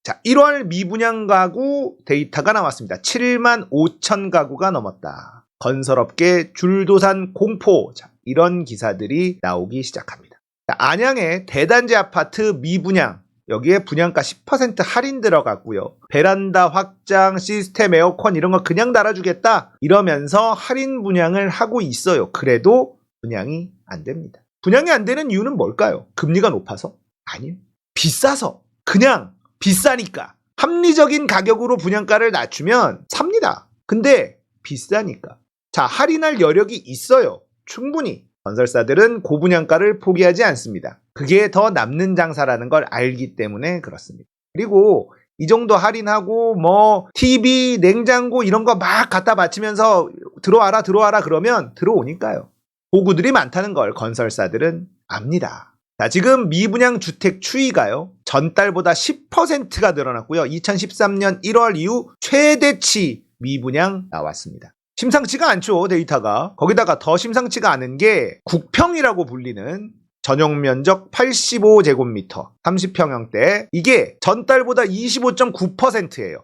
자, 1월 미분양 가구 데이터가 나왔습니다. 7만 5천 가구가 넘었다. 건설업계 줄도산 공포. 자, 이런 기사들이 나오기 시작합니다. 자, 안양의 대단지 아파트 미분양. 여기에 분양가 10% 할인 들어갔고요. 베란다 확장, 시스템 에어컨 이런 거 그냥 달아주겠다. 이러면서 할인 분양을 하고 있어요. 그래도 분양이 안 됩니다. 분양이 안 되는 이유는 뭘까요? 금리가 높아서? 아니요. 비싸서. 그냥 비싸니까. 합리적인 가격으로 분양가를 낮추면 삽니다. 근데 비싸니까. 자, 할인할 여력이 있어요. 충분히. 건설사들은 고분양가를 포기하지 않습니다. 그게 더 남는 장사라는 걸 알기 때문에 그렇습니다. 그리고 이 정도 할인하고 뭐 TV, 냉장고 이런 거 막 갖다 바치면서 들어와라 그러면 들어오니까요. 보구들이 많다는 걸 건설사들은 압니다. 자, 지금 미분양 주택 추이가요. 전달보다 10%가 늘어났고요. 2013년 1월 이후 최대치 미분양 나왔습니다. 심상치가 않죠, 데이터가. 거기다가 더 심상치가 않은 게 국평이라고 불리는 전용 면적 85제곱미터, 30평형대. 이게 전달보다 25.9%예요.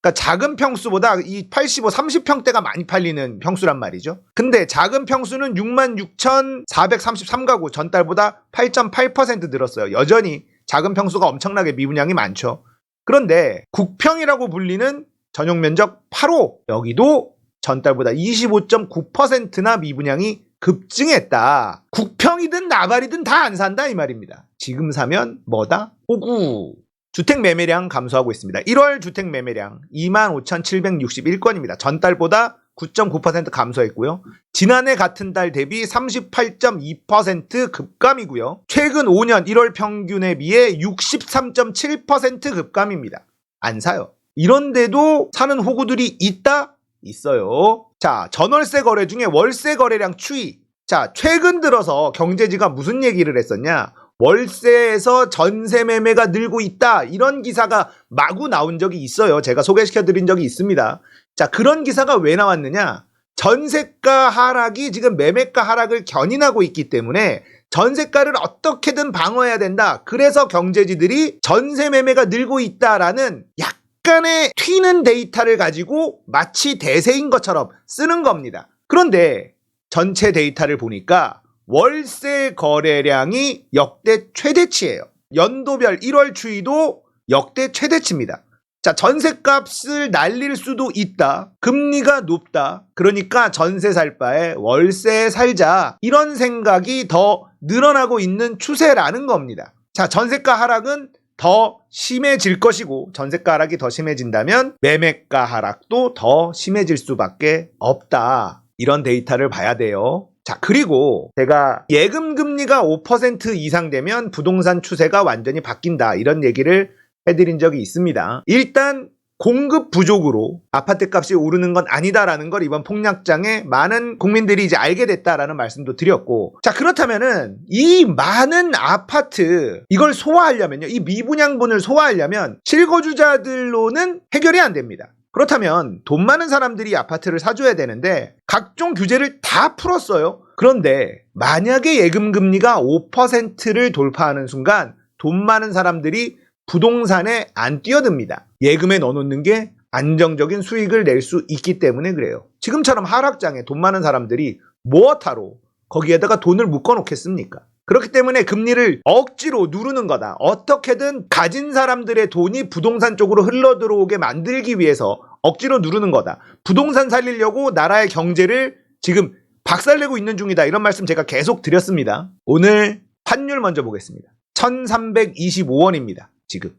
그러니까 작은 평수보다 이 85, 30평대가 많이 팔리는 평수란 말이죠. 근데 작은 평수는 66,433가구, 전달보다 8.8% 늘었어요. 여전히 작은 평수가 엄청나게 미분양이 많죠. 그런데 국평이라고 불리는 전용 면적 8호, 여기도 전달보다 25.9%나 미분양이 급증했다. 국평이든 나발이든 다 안 산다 이 말입니다. 지금 사면 뭐다? 호구. 주택 매매량 감소하고 있습니다. 1월 주택 매매량 25,761건입니다. 전달보다 9.9% 감소했고요. 지난해 같은 달 대비 38.2% 급감이고요. 최근 5년 1월 평균에 비해 63.7% 급감입니다. 안 사요. 이런데도 사는 호구들이 있다? 있어요. 자, 전월세 거래 중에 월세 거래량 추이. 자, 최근 들어서 경제지가 무슨 얘기를 했었냐? 월세에서 전세 매매가 늘고 있다. 이런 기사가 마구 나온 적이 있어요. 제가 소개시켜드린 적이 있습니다. 자, 그런 기사가 왜 나왔느냐? 전세가 하락이 지금 매매가 하락을 견인하고 있기 때문에 전세가를 어떻게든 방어해야 된다. 그래서 경제지들이 전세 매매가 늘고 있다라는 약간의 튀는 데이터를 가지고 마치 대세인 것처럼 쓰는 겁니다. 그런데 전체 데이터를 보니까 월세 거래량이 역대 최대치예요. 연도별 1월 추이도 역대 최대치입니다. 자, 전세값을 날릴 수도 있다. 금리가 높다. 그러니까 전세 살 바에 월세 살자. 이런 생각이 더 늘어나고 있는 추세라는 겁니다. 자, 전세가 하락은 더 심해질 것이고 전세가 하락이 더 심해진다면 매매가 하락도 더 심해질 수밖에 없다. 이런 데이터를 봐야 돼요. 자, 그리고 제가 예금 금리가 5% 이상 되면 부동산 추세가 완전히 바뀐다. 이런 얘기를 해드린 적이 있습니다. 일단 공급 부족으로 아파트 값이 오르는 건 아니다라는 걸 이번 폭락장에 많은 국민들이 이제 알게 됐다라는 말씀도 드렸고, 자, 그렇다면은 이 많은 아파트 이걸 소화하려면요, 이 미분양분을 소화하려면 실거주자들로는 해결이 안 됩니다. 그렇다면 돈 많은 사람들이 아파트를 사줘야 되는데 각종 규제를 다 풀었어요. 그런데 만약에 예금 금리가 5%를 돌파하는 순간 돈 많은 사람들이 부동산에 안 뛰어듭니다. 예금에 넣어놓는 게 안정적인 수익을 낼 수 있기 때문에 그래요. 지금처럼 하락장에 돈 많은 사람들이 무엇하러 거기에다가 돈을 묶어놓겠습니까? 그렇기 때문에 금리를 억지로 누르는 거다. 어떻게든 가진 사람들의 돈이 부동산 쪽으로 흘러들어오게 만들기 위해서 억지로 누르는 거다. 부동산 살리려고 나라의 경제를 지금 박살내고 있는 중이다. 이런 말씀 제가 계속 드렸습니다. 오늘 환율 먼저 보겠습니다. 1,325원입니다. 지금.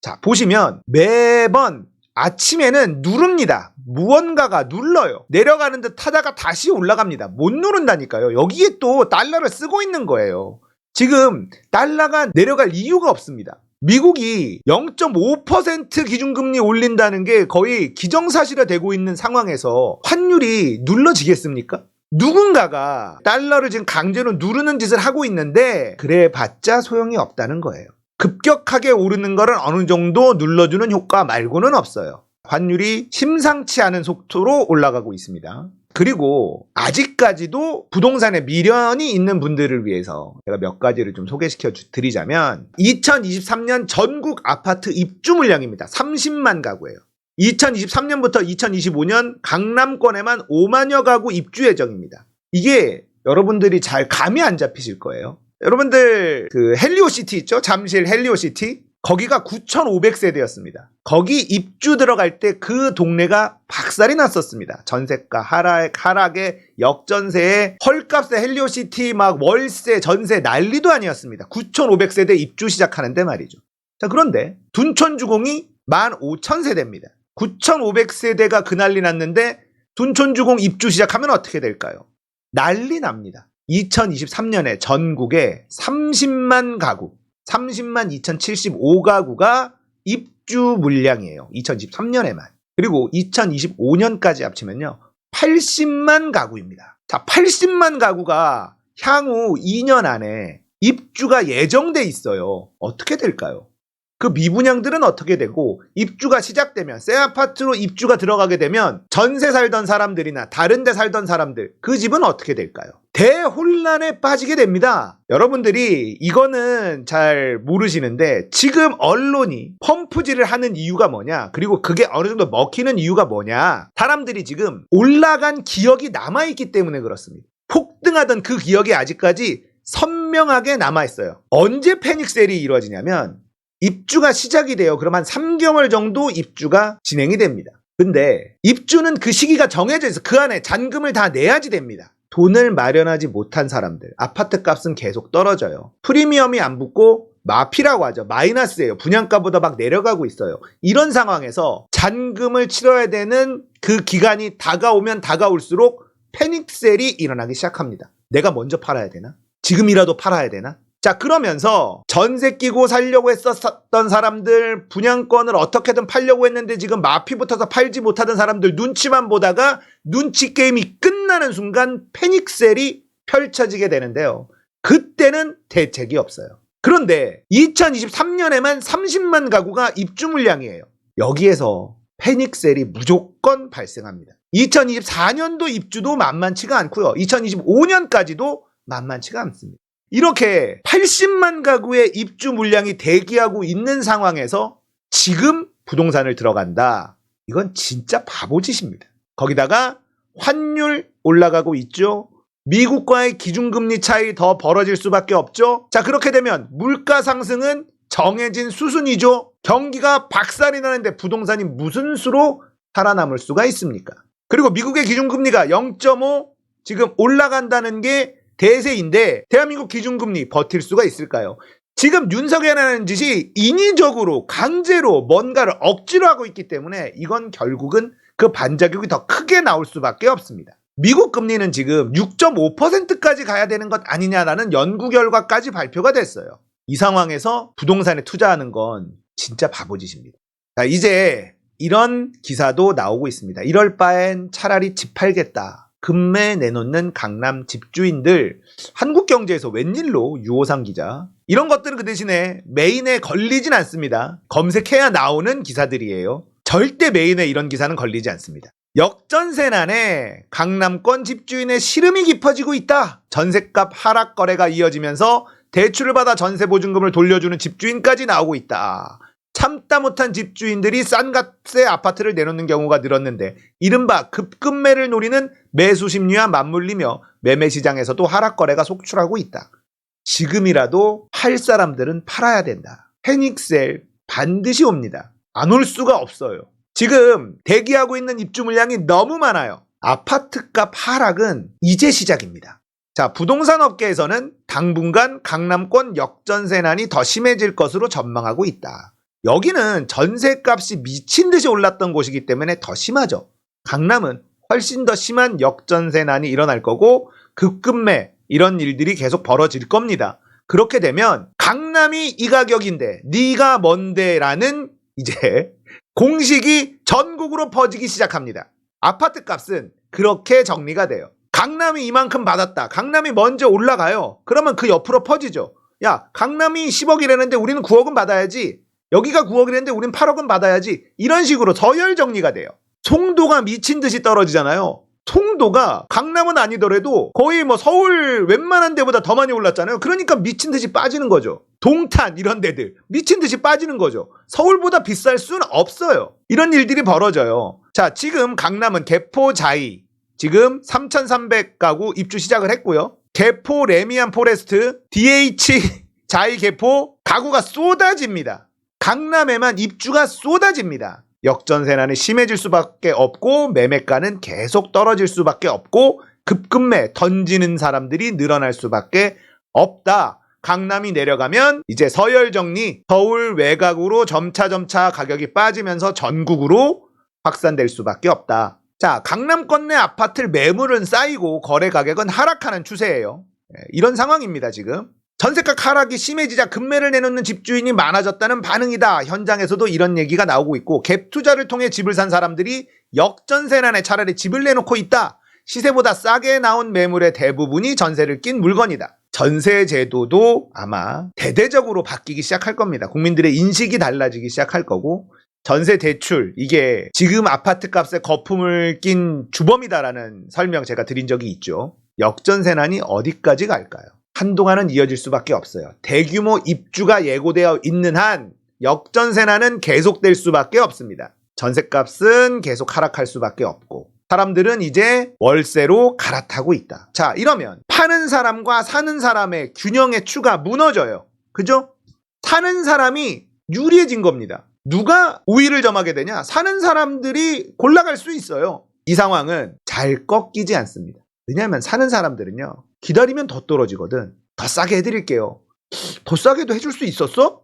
자, 보시면 매번 아침에는 누릅니다. 무언가가 눌러요. 내려가는 듯 하다가 다시 올라갑니다. 못 누른다니까요. 여기에 또 달러를 쓰고 있는 거예요. 지금 달러가 내려갈 이유가 없습니다. 미국이 0.5% 기준금리 올린다는 게 거의 기정사실화되고 있는 상황에서 환율이 눌러지겠습니까? 누군가가 달러를 지금 강제로 누르는 짓을 하고 있는데 그래 봤자 소용이 없다는 거예요. 급격하게 오르는 거는 어느 정도 눌러주는 효과 말고는 없어요. 환율이 심상치 않은 속도로 올라가고 있습니다. 그리고 아직까지도 부동산에 미련이 있는 분들을 위해서 제가 몇 가지를 좀 소개시켜 드리자면 2023년 전국 아파트 입주 물량입니다. 30만 가구예요. 2023년부터 2025년 강남권에만 5만여 가구 입주 예정입니다. 이게 여러분들이 잘 감이 안 잡히실 거예요. 여러분들 그 헬리오시티 있죠? 잠실 헬리오시티? 거기가 9,500세대였습니다. 거기 입주 들어갈 때 그 동네가 박살이 났었습니다. 전세가 하락에 역전세에 헐값에 헬리오시티 막 월세 전세 난리도 아니었습니다. 9,500세대 입주 시작하는데 말이죠. 자, 그런데 둔촌주공이 15,000세대입니다. 9,500세대가 그 난리 났는데 둔촌주공 입주 시작하면 어떻게 될까요? 난리 납니다. 2023년에 전국에 30만 가구 30만 2075가구가 입주 물량이에요. 2023년에만. 그리고 2025년까지 합치면요. 80만 가구입니다. 자, 80만 가구가 향후 2년 안에 입주가 예정돼 있어요. 어떻게 될까요? 그 미분양들은 어떻게 되고 입주가 시작되면 새 아파트로 입주가 들어가게 되면 전세 살던 사람들이나 다른 데 살던 사람들 그 집은 어떻게 될까요? 대혼란에 빠지게 됩니다. 여러분들이 이거는 잘 모르시는데 지금 언론이 펌프질을 하는 이유가 뭐냐, 그리고 그게 어느 정도 먹히는 이유가 뭐냐, 사람들이 지금 올라간 기억이 남아있기 때문에 그렇습니다. 폭등하던 그 기억이 아직까지 선명하게 남아있어요. 언제 패닉셀이 이루어지냐면 입주가 시작이 돼요. 그럼 한 3개월 정도 입주가 진행이 됩니다. 근데 입주는 그 시기가 정해져 있어. 그 안에 잔금을 다 내야지 됩니다. 돈을 마련하지 못한 사람들, 아파트 값은 계속 떨어져요. 프리미엄이 안 붙고 마피라고 하죠. 마이너스예요. 분양가보다 막 내려가고 있어요. 이런 상황에서 잔금을 치러야 되는 그 기간이 다가오면 다가올수록 패닉셀이 일어나기 시작합니다. 내가 먼저 팔아야 되나? 지금이라도 팔아야 되나? 자, 그러면서 전세 끼고 살려고 했었던 사람들, 분양권을 어떻게든 팔려고 했는데 지금 마피 붙어서 팔지 못하던 사람들 눈치만 보다가 눈치 게임이 끝나는 순간 패닉셀이 펼쳐지게 되는데요. 그때는 대책이 없어요. 그런데 2023년에만 30만 가구가 입주 물량이에요. 여기에서 패닉셀이 무조건 발생합니다. 2024년도 입주도 만만치가 않고요. 2025년까지도 만만치가 않습니다. 이렇게 80만 가구의 입주 물량이 대기하고 있는 상황에서 지금 부동산을 들어간다. 이건 진짜 바보짓입니다. 거기다가 환율 올라가고 있죠. 미국과의 기준금리 차이 더 벌어질 수밖에 없죠. 자, 그렇게 되면 물가 상승은 정해진 수순이죠. 경기가 박살이 나는데 부동산이 무슨 수로 살아남을 수가 있습니까? 그리고 미국의 기준금리가 0.5 지금 올라간다는 게 대세인데 대한민국 기준금리 버틸 수가 있을까요? 지금 윤석열이 하는 짓이 인위적으로 강제로 뭔가를 억지로 하고 있기 때문에 이건 결국은 그 반작용이 더 크게 나올 수밖에 없습니다. 미국 금리는 지금 6.5%까지 가야 되는 것 아니냐라는 연구 결과까지 발표가 됐어요. 이 상황에서 부동산에 투자하는 건 진짜 바보짓입니다. 자, 이제 이런 기사도 나오고 있습니다. 이럴 바엔 차라리 집 팔겠다. 급매 내놓는 강남 집주인들, 한국경제에서 웬일로 유호상 기자, 이런 것들은 그 대신에 메인에 걸리진 않습니다. 검색해야 나오는 기사들이에요. 절대 메인에 이런 기사는 걸리지 않습니다. 역전세난에 강남권 집주인의 시름이 깊어지고 있다. 전셋값 하락 거래가 이어지면서 대출을 받아 전세보증금을 돌려주는 집주인까지 나오고 있다. 참다 못한 집주인들이 싼 값에 아파트를 내놓는 경우가 늘었는데 이른바 급급매를 노리는 매수 심리와 맞물리며 매매 시장에서도 하락 거래가 속출하고 있다. 지금이라도 팔 사람들은 팔아야 된다. 패닉셀 반드시 옵니다. 안 올 수가 없어요. 지금 대기하고 있는 입주 물량이 너무 많아요. 아파트값 하락은 이제 시작입니다. 자, 부동산 업계에서는 당분간 강남권 역전세난이 더 심해질 것으로 전망하고 있다. 여기는 전세값이 미친 듯이 올랐던 곳이기 때문에 더 심하죠. 강남은 훨씬 더 심한 역전세난이 일어날 거고 급급매 이런 일들이 계속 벌어질 겁니다. 그렇게 되면 강남이 이 가격인데 네가 뭔데 라는 이제 공식이 전국으로 퍼지기 시작합니다. 아파트 값은 그렇게 정리가 돼요. 강남이 이만큼 받았다. 강남이 먼저 올라가요. 그러면 그 옆으로 퍼지죠. 야, 강남이 10억이라는데 우리는 9억은 받아야지. 여기가 9억이랬는데 우린 8억은 받아야지. 이런 식으로 서열 정리가 돼요. 송도가 미친 듯이 떨어지잖아요. 송도가 강남은 아니더라도 거의 뭐 서울 웬만한 데보다 더 많이 올랐잖아요. 그러니까 미친 듯이 빠지는 거죠. 동탄 이런 데들 미친 듯이 빠지는 거죠. 서울보다 비쌀 수는 없어요. 이런 일들이 벌어져요. 자, 지금 강남은 개포자이 지금 3,300가구 입주 시작을 했고요. 개포 레미안 포레스트 DH 자이 개포 가구가 쏟아집니다. 강남에만 입주가 쏟아집니다. 역전세난이 심해질 수밖에 없고 매매가는 계속 떨어질 수밖에 없고 급급매 던지는 사람들이 늘어날 수밖에 없다. 강남이 내려가면 이제 서열정리 서울 외곽으로 점차 가격이 빠지면서 전국으로 확산될 수밖에 없다. 자, 강남권 내 아파트 매물은 쌓이고 거래 가격은 하락하는 추세예요. 이런 상황입니다. 지금 전세가 하락이 심해지자 급매를 내놓는 집주인이 많아졌다는 반응이다. 현장에서도 이런 얘기가 나오고 있고 갭 투자를 통해 집을 산 사람들이 역전세난에 차라리 집을 내놓고 있다. 시세보다 싸게 나온 매물의 대부분이 전세를 낀 물건이다. 전세 제도도 아마 대대적으로 바뀌기 시작할 겁니다. 국민들의 인식이 달라지기 시작할 거고 전세 대출 이게 지금 아파트 값에 거품을 낀 주범이다라는 설명 제가 드린 적이 있죠. 역전세난이 어디까지 갈까요? 한동안은 이어질 수밖에 없어요. 대규모 입주가 예고되어 있는 한 역전세난은 계속될 수밖에 없습니다. 전세값은 계속 하락할 수밖에 없고 사람들은 이제 월세로 갈아타고 있다. 자, 이러면 파는 사람과 사는 사람의 균형의 추가 무너져요. 그죠? 사는 사람이 유리해진 겁니다. 누가 우위를 점하게 되냐? 사는 사람들이 골라갈 수 있어요. 이 상황은 잘 꺾이지 않습니다. 왜냐하면 사는 사람들은요. 기다리면 더 떨어지거든. 더 싸게 해드릴게요. 더 싸게도 해줄 수 있었어?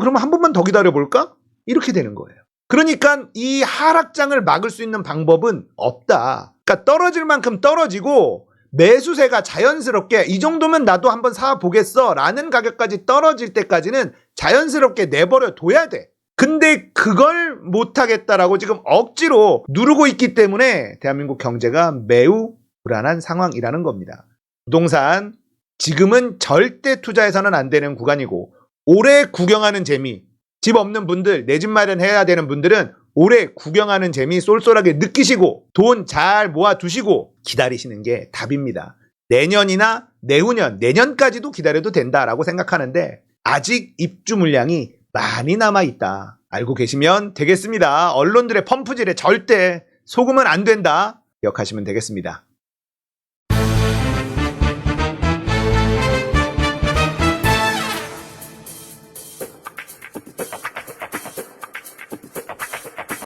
그러면 한 번만 더 기다려볼까? 이렇게 되는 거예요. 그러니까 이 하락장을 막을 수 있는 방법은 없다. 그러니까 떨어질 만큼 떨어지고 매수세가 자연스럽게 이 정도면 나도 한번 사보겠어 라는 가격까지 떨어질 때까지는 자연스럽게 내버려 둬야 돼. 근데 그걸 못하겠다라고 지금 억지로 누르고 있기 때문에 대한민국 경제가 매우 불안한 상황이라는 겁니다. 부동산 지금은 절대 투자해서는 안 되는 구간이고 오래 구경하는 재미 집 없는 분들 내 집 마련해야 되는 분들은 오래 구경하는 재미 쏠쏠하게 느끼시고 돈 잘 모아두시고 기다리시는 게 답입니다. 내년이나 내년까지도 기다려도 된다라고 생각하는데 아직 입주 물량이 많이 남아있다. 알고 계시면 되겠습니다. 언론들의 펌프질에 절대 속으면 안 된다. 기억하시면 되겠습니다.